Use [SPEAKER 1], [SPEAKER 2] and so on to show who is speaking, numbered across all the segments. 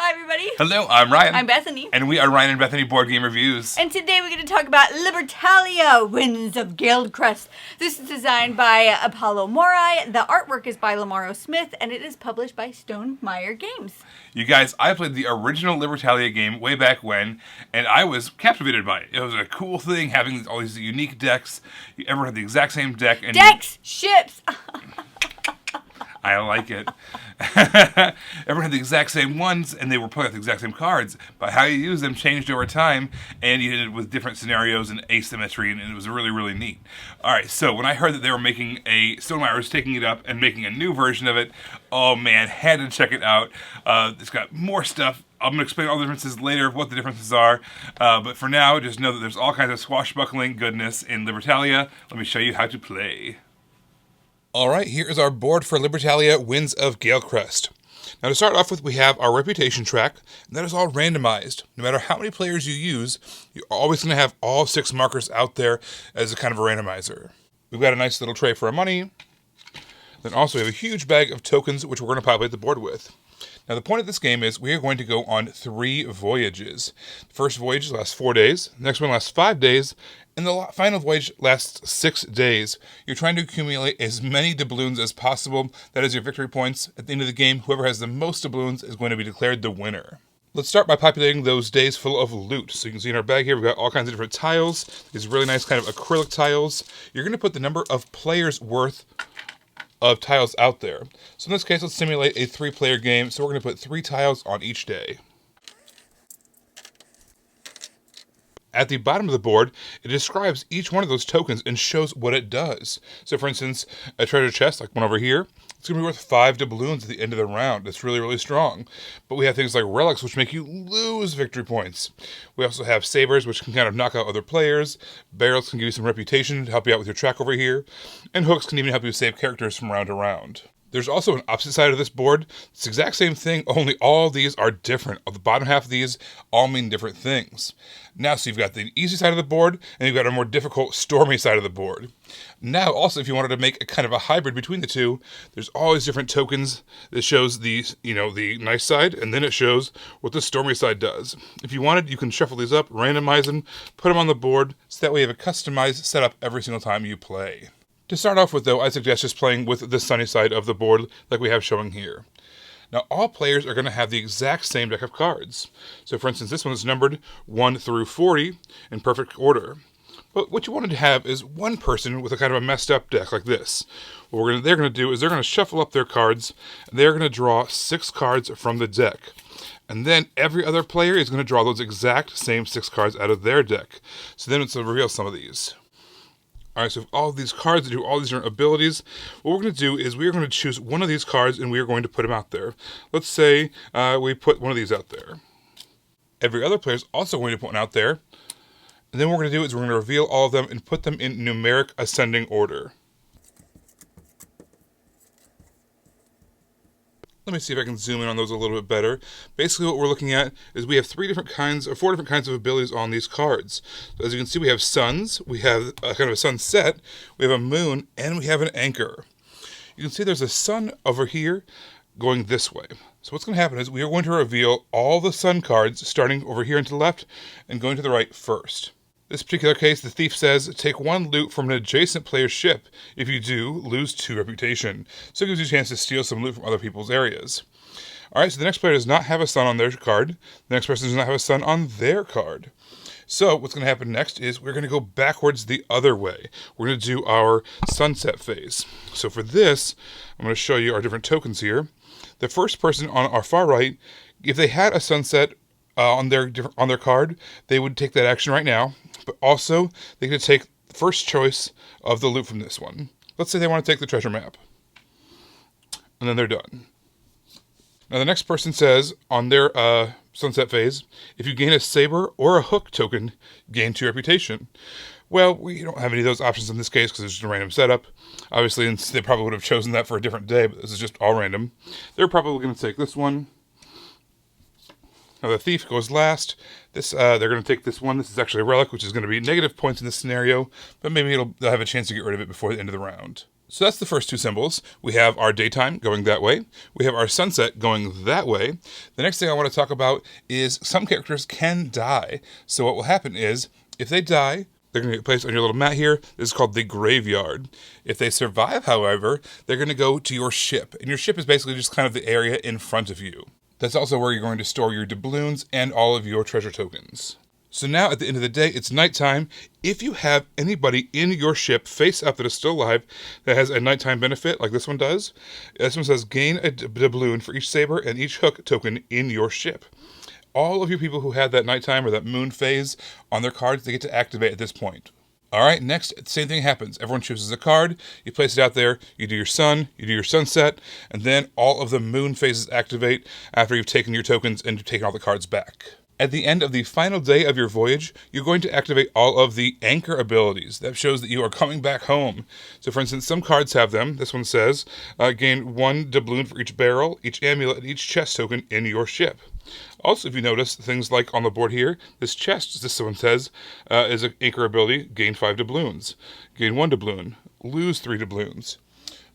[SPEAKER 1] Hi, everybody.
[SPEAKER 2] Hello, I'm Ryan.
[SPEAKER 1] I'm Bethany.
[SPEAKER 2] And we are Ryan and Bethany Board Game Reviews.
[SPEAKER 1] And today we're going to talk about Libertalia, Wings of Galecrest. This is designed by Apollo Morai. The artwork is by Lamaro Smith, and it is published by Stonemaier Games.
[SPEAKER 2] You guys, I played the original Libertalia game way back when, and I was captivated by it. It was a cool thing having all these unique decks. Everyone had the exact same deck. And
[SPEAKER 1] decks! Ships!
[SPEAKER 2] I like it. Everyone had the exact same ones, and they were playing with the exact same cards. But how you use them changed over time, and you did it with different scenarios and asymmetry, and it was really, really neat. All right, so when I heard that they were making Stonemaier was taking it up and making a new version of it, oh man, had to check it out. It's got more stuff. I'm going to explain all the differences later, what the differences are. But for now, just know that there's all kinds of swashbuckling goodness in Libertalia. Let me show you how to play. Alright, here is our board for Libertalia Winds of Galecrest. Now to start off with, we have our reputation track, and that is all randomized. No matter how many players you use, you're always going to have all 6 markers out there as a kind of a randomizer. We've got a nice little tray for our money. Then also we have a huge bag of tokens, which we're going to populate the board with. Now the point of this game is we are going to go on 3 voyages. The first voyage lasts 4 days, the next one lasts 5 days, and the final voyage lasts 6 days. You're trying to accumulate as many doubloons as possible. That is your victory points. At the end of the game, whoever has the most doubloons is going to be declared the winner. Let's start by populating those days full of loot. So you can see in our bag here, we've got all kinds of different tiles. These really nice kind of acrylic tiles. You're going to put the number of players worth of tiles out there. So in this case, let's simulate a 3-player game. So we're going to put 3 tiles on each day. At the bottom of the board, it describes each one of those tokens and shows what it does. So for instance, a treasure chest, like one over here, it's going to be worth 5 doubloons at the end of the round. It's really, really strong. But we have things like relics, which make you lose victory points. We also have sabers, which can kind of knock out other players. Barrels can give you some reputation to help you out with your track over here. And hooks can even help you save characters from round to round. There's also an opposite side of this board. It's the exact same thing, only all these are different. The bottom half of these all mean different things. Now, so you've got the easy side of the board, and you've got a more difficult, stormy side of the board. Now, also, if you wanted to make a kind of a hybrid between the two, there's always different tokens that shows the nice side, and then it shows what the stormy side does. If you wanted, you can shuffle these up, randomize them, put them on the board, so that way you have a customized setup every single time you play. To start off with, though, I suggest just playing with the sunny side of the board like we have showing here. Now, all players are going to have the exact same deck of cards. So, for instance, this one is numbered 1 through 40 in perfect order. But what you wanted to have is one person with a kind of a messed up deck like this. What they're going to do is they're going to shuffle up their cards, and they're going to draw 6 cards from the deck. And then every other player is going to draw those exact same 6 cards out of their deck. So then it's going to reveal some of these. Alright, so all of these cards that do all these different abilities, what we're going to do is we're going to choose one of these cards and we are going to put them out there. Let's say we put one of these out there. Every other player is also going to put one out there. And then what we're going to do is we're going to reveal all of them and put them in numeric ascending order. Let me see if I can zoom in on those a little bit better. Basically what we're looking at is we have 4 different kinds of abilities on these cards. So as you can see, we have suns, we have a kind of a sunset, we have a moon, and we have an anchor. You can see there's a sun over here going this way. So what's going to happen is we are going to reveal all the sun cards starting over here and to the left and going to the right first. This particular case, the thief says, take 1 loot from an adjacent player's ship. If you do, lose 2 reputation. So it gives you a chance to steal some loot from other people's areas. Alright, so the next player does not have a sun on their card. The next person does not have a sun on their card. So what's going to happen next is we're going to go backwards the other way. We're going to do our sunset phase. So for this, I'm going to show you our different tokens here. The first person on our far right, if they had a sunset on their card, they would take that action right now. But also, they could take the first choice of the loot from this one. Let's say they want to take the treasure map. And then they're done. Now the next person says, on their sunset phase, if you gain a saber or a hook token, gain 2 reputation. Well, we don't have any of those options in this case because it's just a random setup. Obviously, they probably would have chosen that for a different day, but this is just all random. They're probably going to take this one. Now the thief goes last. They're going to take this one. This is actually a relic, which is going to be negative points in this scenario, but maybe they'll have a chance to get rid of it before the end of the round. So that's the first two symbols. We have our daytime going that way. We have our sunset going that way. The next thing I want to talk about is some characters can die. So what will happen is, if they die, they're going to get placed on your little mat here. This is called the graveyard. If they survive, however, they're going to go to your ship. And your ship is basically just kind of the area in front of you. That's also where you're going to store your doubloons and all of your treasure tokens. So now, at the end of the day, it's nighttime. If you have anybody in your ship face up that is still alive that has a nighttime benefit, like this one does, this one says gain a doubloon for each saber and each hook token in your ship. All of you people who had that nighttime or that moon phase on their cards, they get to activate at this point. All right, next, same thing happens. Everyone chooses a card, you place it out there, you do your sun, you do your sunset, and then all of the moon phases activate after you've taken your tokens and you've taken all the cards back. At the end of the final day of your voyage, you're going to activate all of the anchor abilities. That shows that you are coming back home. So for instance, some cards have them. This one says, gain 1 doubloon for each barrel, each amulet, and each chest token in your ship. Also, if you notice, things like on the board here, this chest, this one says, is an anchor ability, gain 5 doubloons. Gain 1 doubloon, lose 3 doubloons.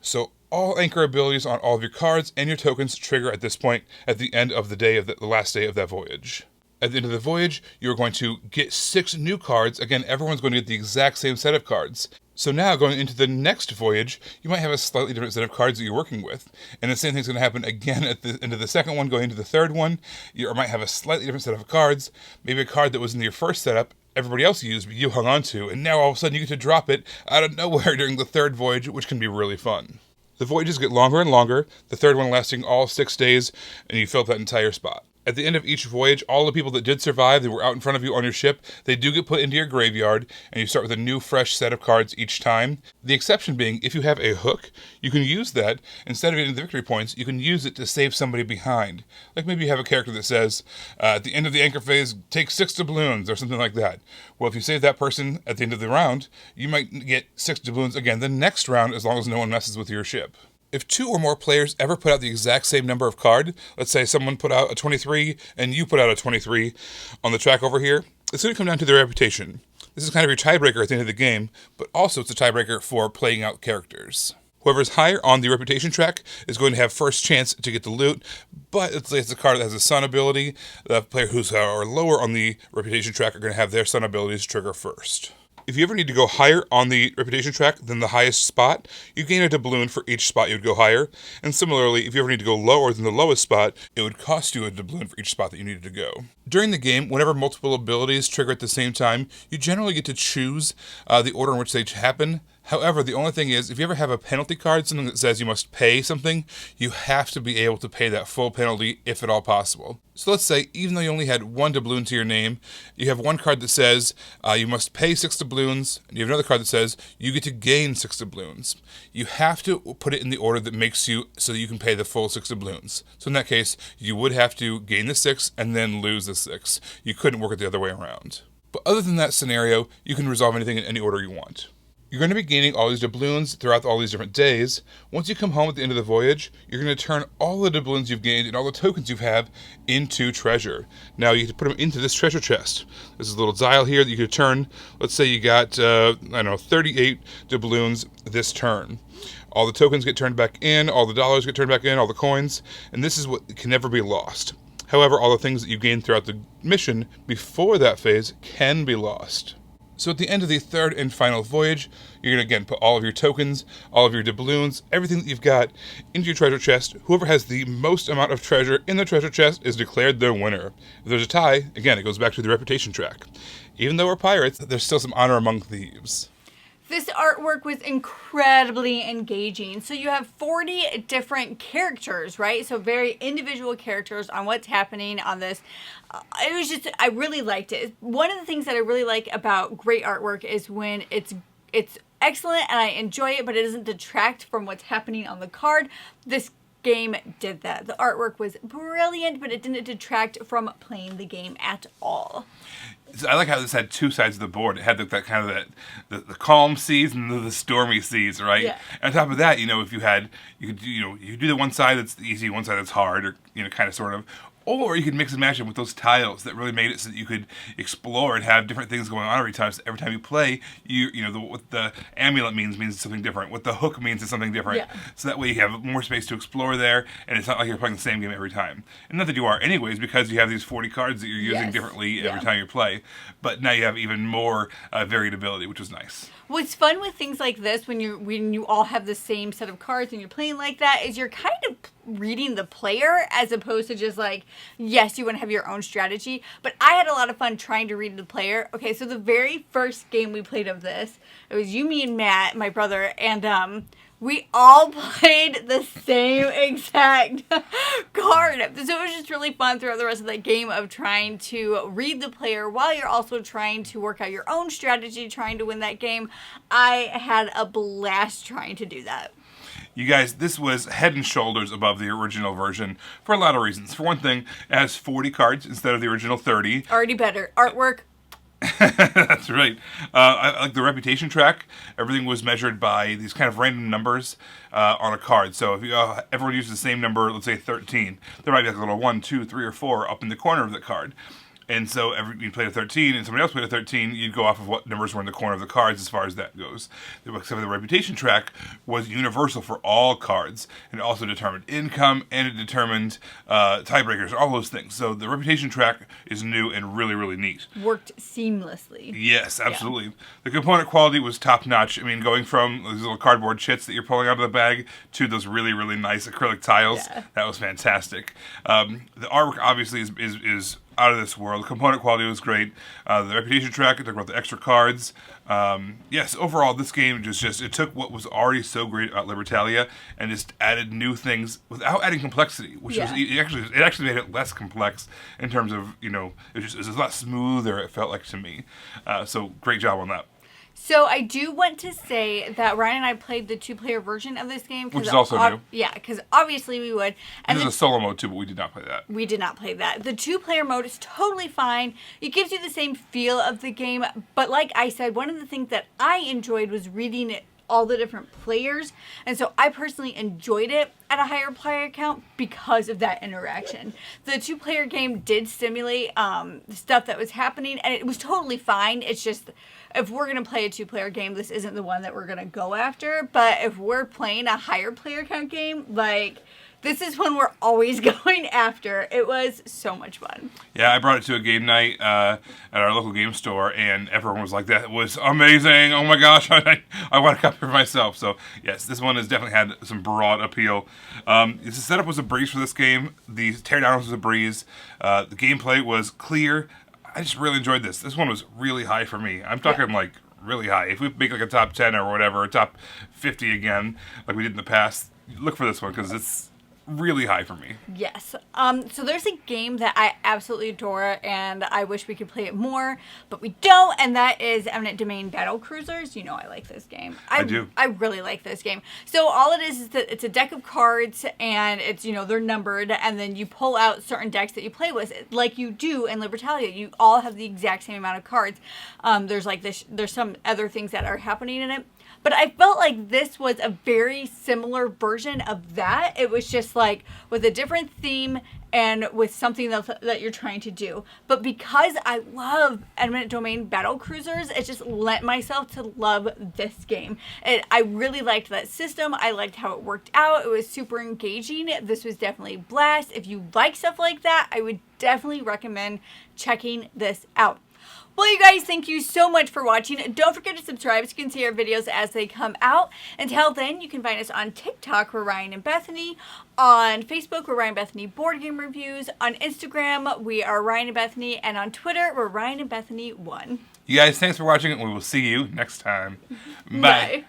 [SPEAKER 2] So all anchor abilities on all of your cards and your tokens trigger at this point at the end of the day of the last day of that voyage. At the end of the voyage, you're going to get 6 new cards. Again, everyone's going to get the exact same set of cards. So now, going into the next voyage, you might have a slightly different set of cards that you're working with. And the same thing's going to happen again at the end of the second one, going into the third one. You might have a slightly different set of cards. Maybe a card that was in your first setup, everybody else used, but you hung on to. And now all of a sudden you get to drop it out of nowhere during the third voyage, which can be really fun. The voyages get longer and longer, the third one lasting all 6 days, and you fill up that entire spot. At the end of each voyage, all the people that did survive, that were out in front of you on your ship, they do get put into your graveyard, and you start with a new, fresh set of cards each time. The exception being, if you have a hook, you can use that. Instead of getting the victory points, you can use it to save somebody behind. Like maybe you have a character that says, at the end of the anchor phase, take 6 doubloons, or something like that. Well, if you save that person at the end of the round, you might get 6 doubloons again the next round, as long as no one messes with your ship. If 2 or more players ever put out the exact same number of card, let's say someone put out a 23 and you put out a 23 on the track over here, it's going to come down to their reputation. This is kind of your tiebreaker at the end of the game, but also it's a tiebreaker for playing out characters. Whoever's higher on the reputation track is going to have first chance to get the loot, but let's say it's a card that has a sun ability. The player who's are lower on the reputation track are going to have their sun abilities trigger first. If you ever need to go higher on the reputation track than the highest spot, you gain a doubloon for each spot you would go higher. And similarly, if you ever need to go lower than the lowest spot, it would cost you a doubloon for each spot that you needed to go. During the game, whenever multiple abilities trigger at the same time, you generally get to choose the order in which they happen. However, the only thing is, if you ever have a penalty card, something that says you must pay something, you have to be able to pay that full penalty if at all possible. So let's say, even though you only had 1 doubloon to your name, you have one card that says you must pay 6 doubloons, and you have another card that says you get to gain 6 doubloons. You have to put it in the order that makes you so that you can pay the full 6 doubloons. So in that case, you would have to gain the 6 and then lose the 6. You couldn't work it the other way around. But other than that scenario, you can resolve anything in any order you want. You're going to be gaining all these doubloons throughout all these different days. Once you come home at the end of the voyage, you're going to turn all the doubloons you've gained and all the tokens you have into treasure. Now you can put them into this treasure chest. There's a little dial here that you could turn. Let's say you got, 38 doubloons this turn. All the tokens get turned back in, all the dollars get turned back in, all the coins, and this is what can never be lost. However, all the things that you gain throughout the mission before that phase can be lost. So at the end of the third and final voyage, you're going to again put all of your tokens, all of your doubloons, everything that you've got into your treasure chest. Whoever has the most amount of treasure in the treasure chest is declared the winner. If there's a tie, again, it goes back to the reputation track. Even though we're pirates, there's still some honor among thieves.
[SPEAKER 1] This artwork was incredibly engaging. So you have 40 different characters, right? So very individual characters on what's happening on this. I really liked it. One of the things that I really like about great artwork is when it's excellent and I enjoy it, but it doesn't detract from what's happening on the card. This game did that. The artwork was brilliant, but it didn't detract from playing the game at all.
[SPEAKER 2] I like how this had two sides of the board. It had that kind of the calm seas and the stormy seas, right?
[SPEAKER 1] Yeah.
[SPEAKER 2] And on top of that, if you could do the one side that's easy, one side that's hard, or kind of sort of. Or you could mix and match them with those tiles that really made it so that you could explore and have different things going on every time. So every time you play, what the amulet means something different. What the hook means is something different.
[SPEAKER 1] Yeah.
[SPEAKER 2] So that way you have more space to explore there, and it's not like you're playing the same game every time. And not that you are anyways, because you have these 40 cards that you're using differently every time you play. But now you have even more variability, which is nice.
[SPEAKER 1] What's fun with things like this, when you all have the same set of cards and you're playing like that, is you're kind of reading the player as opposed to just like, yes, you want to have your own strategy. But I had a lot of fun trying to read the player. Okay, so the very first game we played of this, it was you, me, and Matt, my brother, and we all played the same exact card. So it was just really fun throughout the rest of that game of trying to read the player while you're also trying to work out your own strategy, trying to win that game. I had a blast trying to do that.
[SPEAKER 2] You guys, this was head and shoulders above the original version for a lot of reasons. For one thing, it has 40 cards instead of the original 30.
[SPEAKER 1] Already better. Artwork.
[SPEAKER 2] That's right. I like the reputation track. Everything was measured by these kind of random numbers on a card. So if everyone uses the same number, let's say 13, there might be like a little 1, 2, 3, or 4 up in the corner of the card. And so you played a 13 and somebody else played a 13, you'd go off of what numbers were in the corner of the cards as far as that goes. Except for the reputation track was universal for all cards. And it also determined income and it determined tiebreakers, all those things. So the reputation track is new and really, really neat.
[SPEAKER 1] Worked seamlessly.
[SPEAKER 2] Yes, absolutely. Yeah. The component quality was top notch. I mean, going from those little cardboard chits that you're pulling out of the bag to those really, really nice acrylic tiles, that was fantastic. The artwork obviously is out of this world. The component quality was great. The reputation track, it took about the extra cards. Yes, overall, this game it took what was already so great about Libertalia and just added new things without adding complexity, which was it actually made it less complex in terms of, it was a lot smoother, it felt like to me. So great job on that.
[SPEAKER 1] So I do want to say that Ryan and I played the 2-player version of this game.
[SPEAKER 2] Which is also new.
[SPEAKER 1] Yeah, because obviously we would.
[SPEAKER 2] And there's a solo mode too, but we did not play that.
[SPEAKER 1] We did not play that. The 2-player mode is totally fine. It gives you the same feel of the game. But like I said, one of the things that I enjoyed was reading all the different players. And so I personally enjoyed it at a higher player count because of that interaction. The 2-player game did stimulate the stuff that was happening, and it was totally fine. It's just, if we're going to play a 2-player game, this isn't the one that we're going to go after. But if we're playing a higher player count game, this is one we're always going after. It was so much fun. Yeah,
[SPEAKER 2] I brought it to a game night at our local game store, and everyone was like, that was amazing. Oh my gosh, I want to copy it for myself. So yes, this one has definitely had some broad appeal. The setup was a breeze for this game. The teardown was a breeze. The gameplay was clear. I just really enjoyed this. This one was really high for me. I'm talking really high. If we make a top 10 or whatever, a top 50 again, like we did in the past, look for this one because it's really high for me.
[SPEAKER 1] Yes. So there's a game that I absolutely adore, and I wish we could play it more, but we don't, and that is Eminent Domain Battle Cruisers. I like this game.
[SPEAKER 2] I do.
[SPEAKER 1] I really like this game. So all it is that it's a deck of cards, and it's, they're numbered, and then you pull out certain decks that you play with, like you do in Libertalia. You all have the exact same amount of cards. There's some other things that are happening in it. But I felt like this was a very similar version of that. It was just with a different theme and with something that you're trying to do. But because I love Eminent Domain Battle Cruisers, it just lent myself to love this game. I really liked that system. I liked how it worked out. It was super engaging. This was definitely a blast. If you like stuff like that, I would definitely recommend checking this out. Well, you guys, thank you so much for watching. Don't forget to subscribe so you can see our videos as they come out. Until then, you can find us on TikTok, we're Ryan and Bethany. On Facebook, we're Ryan and Bethany Board Game Reviews. On Instagram, we are Ryan and Bethany. And on Twitter, we're Ryan and Bethany 1.
[SPEAKER 2] You guys, thanks for watching, and we will see you next time. Bye.
[SPEAKER 1] Bye.